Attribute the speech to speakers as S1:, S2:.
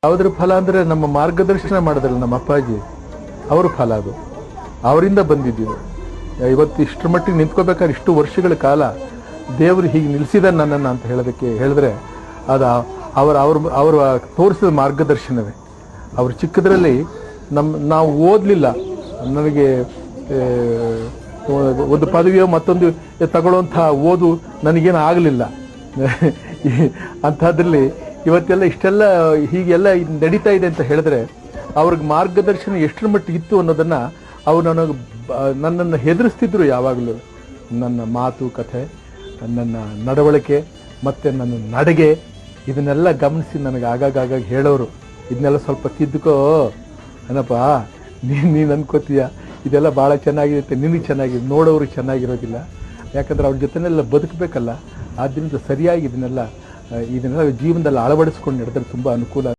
S1: ಯಾವುದ್ರ ಫಲ ಅಂದರೆ ನಮ್ಮ ಮಾರ್ಗದರ್ಶನ ಮಾಡಿದ್ರಲ್ಲ ನಮ್ಮ ಅಪ್ಪಾಜಿ, ಅವ್ರ ಫಲ ಅದು. ಅವರಿಂದ ಬಂದಿದ್ದೀವಿ. ಇವತ್ತು ಇಷ್ಟರ ಮಟ್ಟಿಗೆ ನಿಂತ್ಕೋಬೇಕಾದ್ರೆ ಇಷ್ಟು ವರ್ಷಗಳ ಕಾಲ ದೇವರು ಹೀಗೆ ನಿಲ್ಲಿಸಿದ ನನ್ನನ್ನು ಅಂತ ಹೇಳಿದ್ರೆ ಅದು ಅವರು ತೋರಿಸಿದ ಮಾರ್ಗದರ್ಶನವೇ. ಅವರು ಚಿಕ್ಕದ್ರಲ್ಲಿ ನಾವು ಓದಲಿಲ್ಲ, ನನಗೆ ಒಂದು ಪದವಿಯೋ ಮತ್ತೊಂದು ತಗೊಳ್ಳೋಂಥ ಓದು ನನಗೇನು ಆಗಲಿಲ್ಲ. ಅಂಥದ್ರಲ್ಲಿ ಇವತ್ತೆಲ್ಲ ಇಷ್ಟೆಲ್ಲ ಹೀಗೆಲ್ಲ ನಡೀತಾ ಇದೆ ಅಂತ ಹೇಳಿದ್ರೆ ಅವ್ರಿಗೆ ಮಾರ್ಗದರ್ಶನ ಎಷ್ಟರ ಮಟ್ಟಿಗೆ ಇತ್ತು ಅನ್ನೋದನ್ನು ಅವ್ರು ನನ್ನನ್ನು ಹೆದರಿಸ್ತಿದ್ರು ಯಾವಾಗಲೂ. ನನ್ನ ಮಾತು ಕಥೆ, ನನ್ನ ನಡವಳಿಕೆ ಮತ್ತು ನನ್ನ ನಡಿಗೆ ಇದನ್ನೆಲ್ಲ ಗಮನಿಸಿ ನನಗೆ ಆಗಾಗ ಹೇಳೋರು, ಇದನ್ನೆಲ್ಲ ಸ್ವಲ್ಪ ತಿದ್ದುಕೋ ಏನಪ್ಪ, ನೀನು ಅನ್ಕೋತೀಯ ಇದೆಲ್ಲ ಭಾಳ ಚೆನ್ನಾಗಿದೆ, ನಿನಗೆ ಚೆನ್ನಾಗಿದೆ, ನೋಡೋರು ಚೆನ್ನಾಗಿರೋದಿಲ್ಲ. ಯಾಕಂದ್ರೆ ಅವ್ರ ಜೊತೆನೆಲ್ಲ ಬದುಕಬೇಕಲ್ಲ. ಆದ್ದರಿಂದ ಸರಿಯಾಗಿ ಇದನ್ನೆಲ್ಲ ಜೀವನದಲ್ಲಿ ಅಳವಡಿಸ್ಕೊಂಡು ನಡೆದ್ರೆ ತುಂಬ ಅನುಕೂಲ.